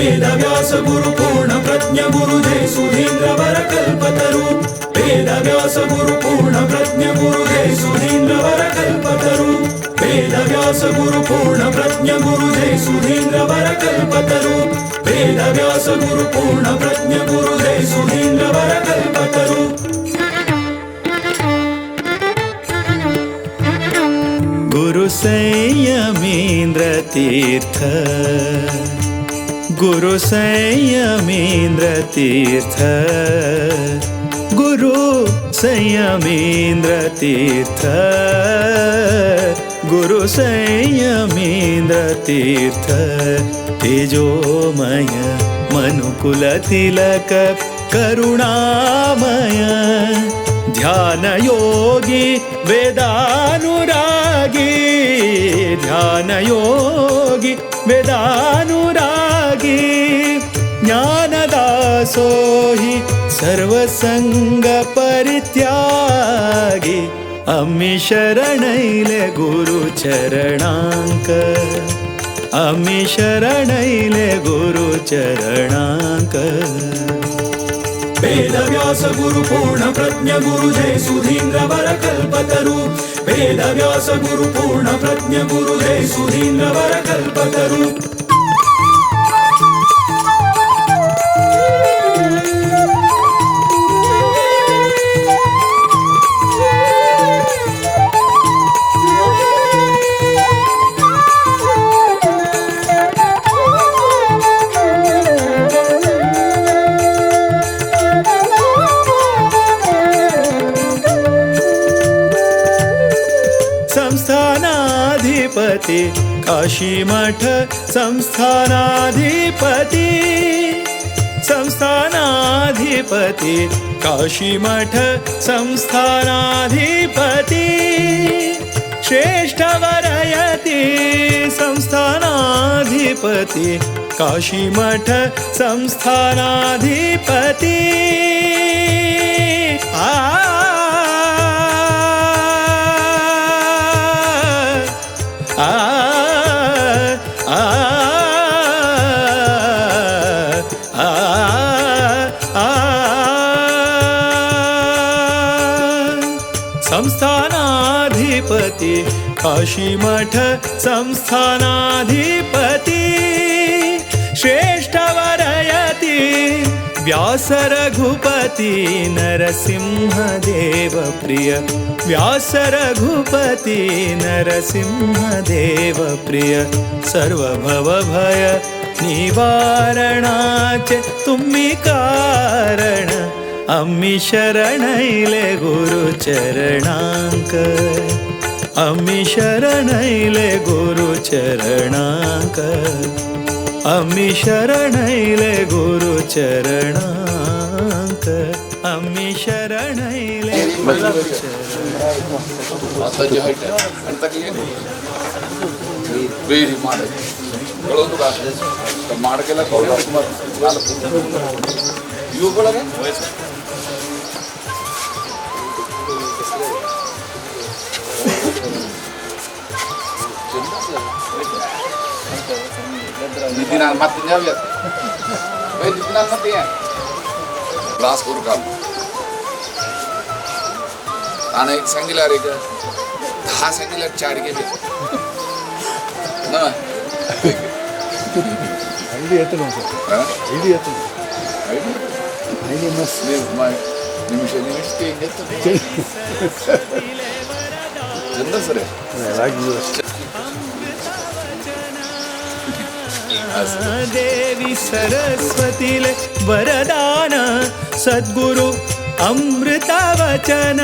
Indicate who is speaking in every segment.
Speaker 1: वेदव्यास गुरु पूर्ण प्रज्ञ गुरु जय सुधींद्र वर कल्पतरु वेदव्यास गुरु पूर्ण प्रज्ञ गुरु जय सुधींद्र वर कल्पतरु वेदव्यास गुरु पूर्ण प्रज्ञ गुरु जय सुधींद्र वर कल्पतरु वेदव्यास गुरु पूर्ण प्रज्ञ गुरु जय सुधींद्र वर कल्पतरु
Speaker 2: गुरु संयमेंद्र तीर्थ गुरु संयमेंद्र तीर्थ गुरु संयमेंद्र तीर्थ गुरु संयमेंद्र तीर्थ तेजोमय मनुकुल तिलक करुणामय ध्यान योगी वेदानुरागी ध्यान योगी वेदानुरागी ज्ञानदासोहि सर्वसंग परित्यागी अम्मी शरणैले गुरु चरणांक अम्मी शरणैले गुरु चरणांक
Speaker 1: वेदव्यास गुरु पूर्ण प्रज्ञ गुरु जय सुधींद्र वर कल्पतरु वेदव्यास गुरु पूर्ण प्रज्ञ गुरु जय सुधींद्र वर कल्पतरु
Speaker 2: संस्थानाधिपति काशी मठ संस्थानाधिपति संस्थानाधिपति काशी मठ संस्थानाधिपति श्रेष्ठ वरयति संस्थानाधिपति काशी मठ संस्थानाधिपति संस्थानाधिपति काशी मठ संस्थानाधिपति श्रेष्ठ वरयति व्यास रघुपति नरसिंह देव प्रिय व्यास रघुपति नरसिंह देव प्रिय सर्वभव भय निवारणाचे तुम्ही कारण अम्मी शरणैले गुरु चरणांक अम्मी शरणैले गुरु चरणांक अम्मी शरणैले गुरु चरणांक अम्मी शरणैले गुरु
Speaker 3: Didinan matinya lihat. Didinan matinya. Kelas kurkam. Anak sanggila rega. Dah sanggila cari ke dia. Nah.
Speaker 4: Ini itu nong. Ini itu. Ini mas.
Speaker 3: Ini tinggi tu. Jelas sere.
Speaker 4: Lagi.
Speaker 2: देवी सरस्वतीले वरदान सद्गुरु अमृता वचन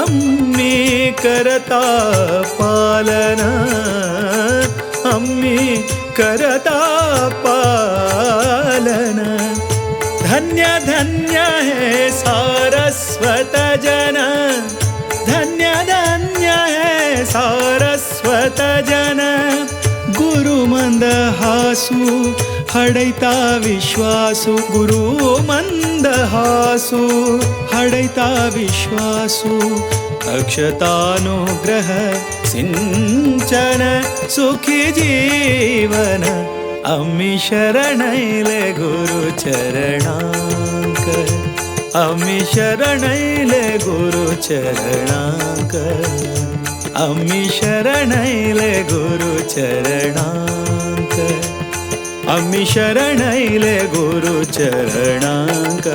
Speaker 2: अम्मी करता पालन अम्मी करता पालन धन्य धन्य है सारस्वत जन धन्य धन्य है सारस्वत जन गुरु मंदहासु हडैता विश्वासु गुरु मंदहासु हडैता विश्वासु अक्षतानुग्रह सिंचन सुखी जीवन आम्ही शरणैले गुरु चरणांक आम्ही शरणैले गुरु चरणांक आम्ही शरणैले गुरु चरणांक आम्ही शरणैले गुरु चरणांक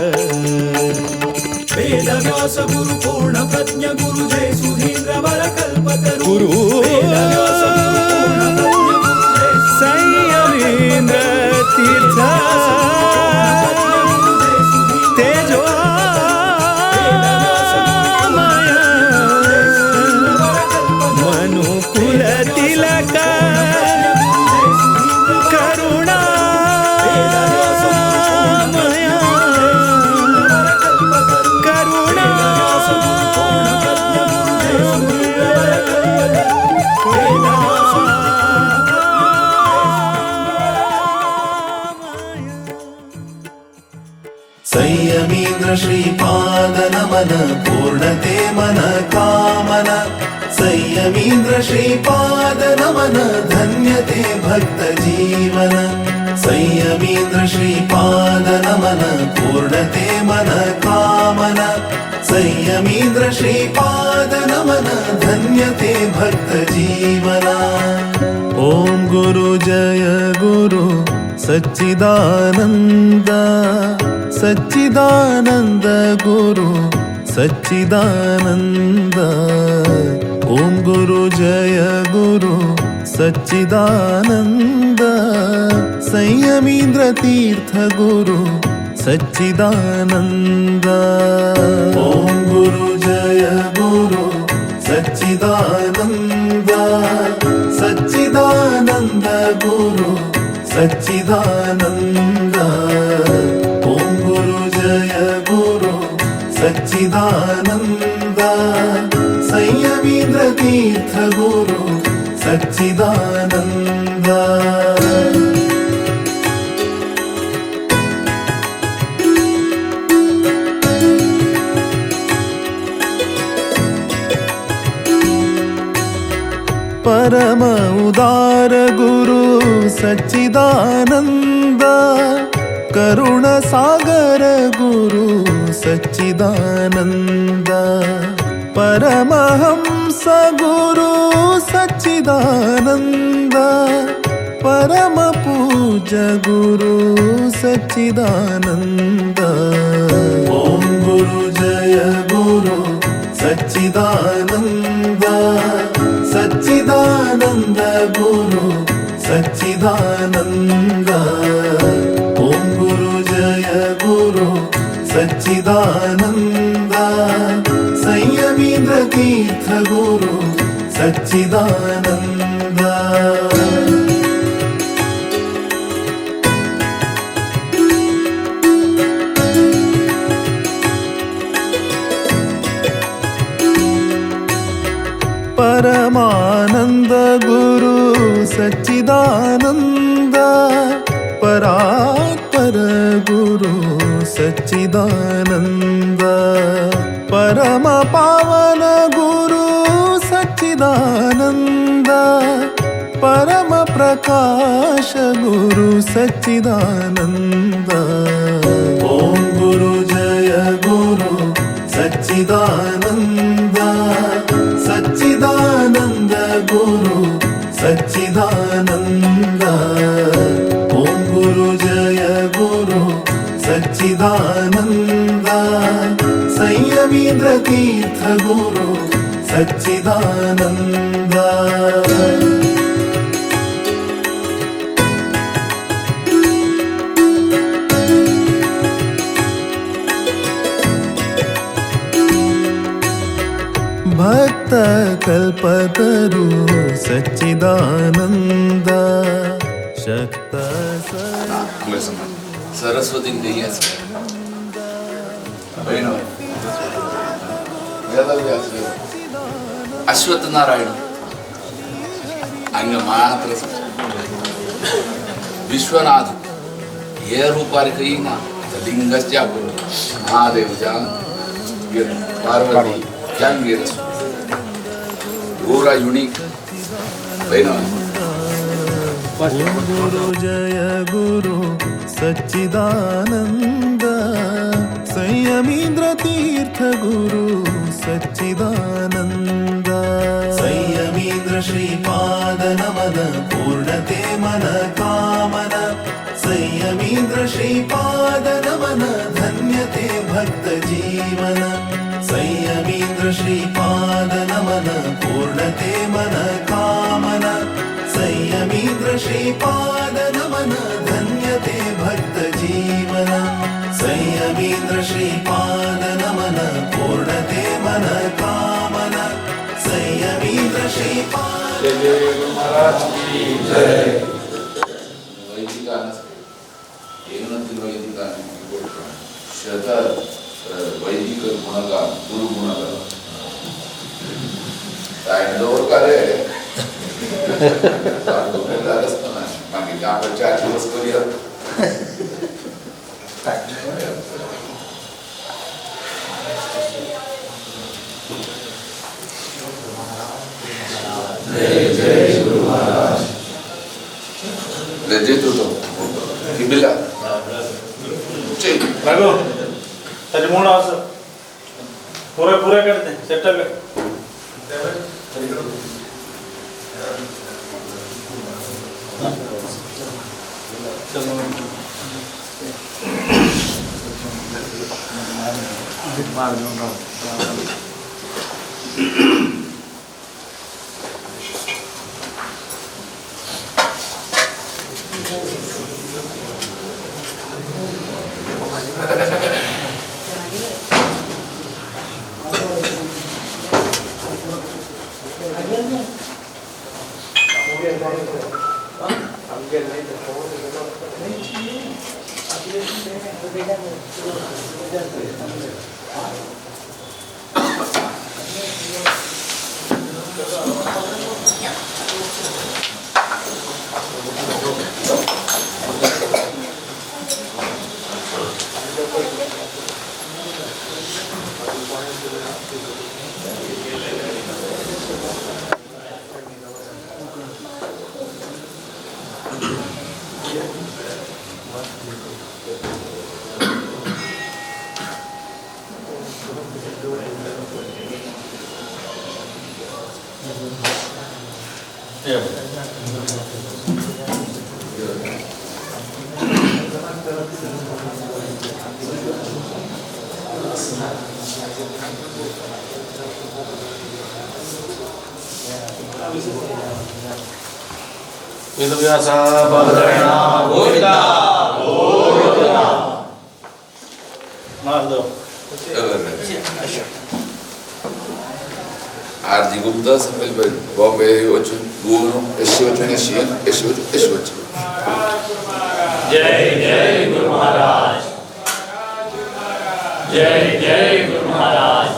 Speaker 1: वेदव्यास गुरु पूर्ण प्रज्ञ गुरु जय सुधींद्र वर कल्पतरु
Speaker 2: गुरु
Speaker 1: वेदव्यास गुरु पूर्ण प्रज्ञ गुरु जय
Speaker 2: संयमींद्र तीर्थ
Speaker 5: संयमींद्र श्रीपाद नमन पूर्णते मन कामन संयमींद्र श्रीपाद नमन धन्यते भक्त जीवन संयमींद्र श्रीपाद नमन पूर्णते मन कामन संयमींद्र श्रीपाद नमन धन्यते भक्त जीवना ओम गुरु जय गुरु सच्चिदानंद सच्चिदानंद गुरु सच्चिदानंद ओम गुरु जय गुरु सच्चिदानंद संयमींद्र तीर्थ गुरु सच्चिदानंद ओम गुरु जय गुरु सच्चिदानंद सच्चिदानंद गुरु सच्चिदानंद ओम गुरु जय गुरु सच्चिदानंद संयमींद्र तीर्थ गुरु सच्चिदानंद परम उदार गुरु सच्चिदानंद करुण सागर गुरु सच्चिदानंद परमहंस गुरु सच्चिदानंद परम पूज्य गुरु सच्चिदानंद ओम गुरु जय गुरु सच्चिदानंद सच्चिदानंद गुरु सच्चिदानंद ओम गुरु जय गुरु सच्चिदानंद संयमींद्र तीर्थ गुरु सच्चिदानंद परमानंद गुरु सच्चिदानंद परात्पर गुरु सच्चिदानंद परम पावन गुरु सच्चिदानंद परम प्रकाश गुरु सच्चिदानंद ओम गुरु जय गुरु सच्चिदानंद सच्चिदानंद गुरु सच्चिदानंद ओम गुरु जय गुरु सच्चिदानंद संयमींद्र तीर्थ गुरु सच्चिदानंद भक्त कल्पतरु सच्चिदानंद शक्त
Speaker 3: सरस्वती देवी वेदव्यास अश्वत्थ नारायण अंग मात्र विश्वनाथ हे रूपारी कही ना लिंगस्या महादेवच्या Parvati Jangan Gura unik, benar.
Speaker 5: ಓಂ ಗುರು ಜಯ ಗುರು ಸಚ್ಚಿದಾನಂದ ಸಂಯಮೀಂದ್ರ ತೀರ್ಥ ಗುರು ಸಚ್ಚಿದಾನಂದ ಸಂಯಮೀಂದ್ರ ಶ್ರೀಪಾದ ನಮನ ಪೂರ್ಣತೆ ಮನ ಕಾಮನ ಸಂಯಮೀಂದ್ರ ಶ್ರೀಪಾದ ನಮನ ಧನ್ಯತೆ ಭಕ್ತ ಜೀವನ ಸಂಯಮೀಂದ್ರ ಶ್ರೀಪಾದ ನಮನ ಪೂರ್ಣತೆ ಮನ ಕಾಮನ ಸಂಯಮೀಂದ್ರ ಶ್ರೀಪಾದ ನಮನ ಧನ್ಯತೆ ಭಕ್ತ ಜೀವನ ಸಂಯಮೀಂದ್ರ ಶ್ರೀಪಾದ ನಮನ ಪೂರ್ಣತೆ ಮನ ಕಾಮನ ಸಂಯಮೀಂದ್ರ ಶ್ರೀಪಾದ
Speaker 3: ವೈದಿಕ ಏನಂತಿಲ್ಲ ವೈದಿಕ ಶತ ವೈದಿಕ ಗುಣಗಾನ ಗುರು ಗುಣಗಾನ ताईंडोर का रे मागे आपण 4 दिवस करूया जय गुरु महाराज ले तो किबिला जय
Speaker 2: रघु तरी मूड असं पुरे करते सेटल वेदव्यासा बालरायणा गोविंदा गोविंदा नारद
Speaker 3: आरती गुप्ता संपल बॉम्बे वचन गुरु यशवचन यशवचन
Speaker 2: जय जय गुरु महाराज जय जय गुरु महाराज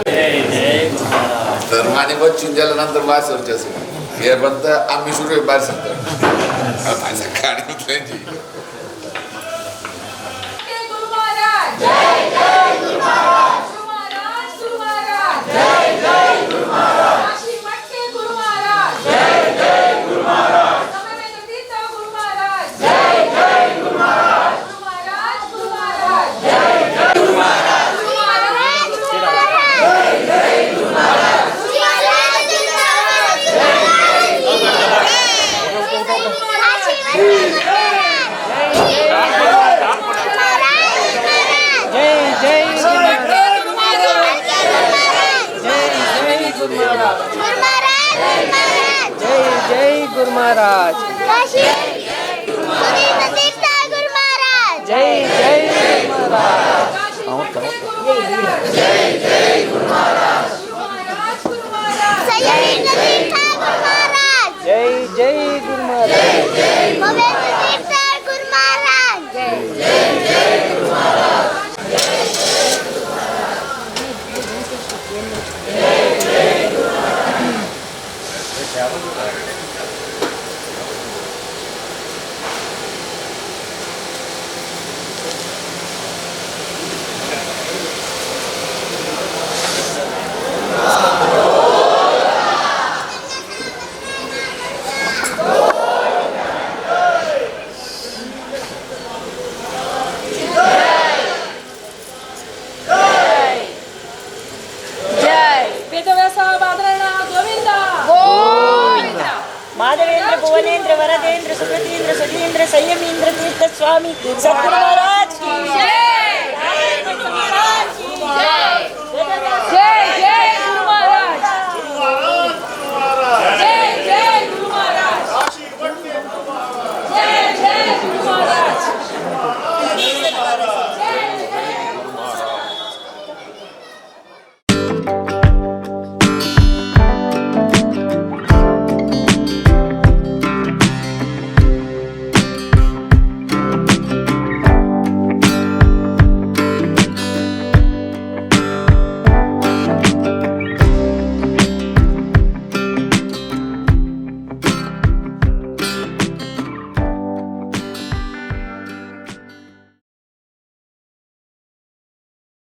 Speaker 2: जय जय गुरु महाराज
Speaker 3: धर्माने वचन दिल्यानंतर वासरचे असेल हे बंद आम्ही सुरू बाहेर सांगतो माझ्या गाडी उतरायची
Speaker 6: गुरु महाराज जय जय गुरु महाराज गुरु महाराज जय जय गुरु महाराज काशी मठ के गुरु महाराज जय जय गुरु महाराज समय में तीर्थ गुरु महाराज जय जय गुरु महाराज गुरु महाराज जय जय गुरु महाराज गुरु महाराज जय जय गुरु महाराज
Speaker 7: गुरु महाराज
Speaker 6: काशी गुरु महाराज
Speaker 7: जय जय गुरु महाराज
Speaker 6: जय जय गुरु महाराज गुरु महाराज सैयद तीर्थ गुरु महाराज
Speaker 7: जय जय गुरु महाराज
Speaker 6: पवित्र तीर्थ गुरु महाराज जय जय गुरु महाराज
Speaker 8: राघवेंद्र संयमींद्र तीर्थ स्वामी सद्गुरु महाराज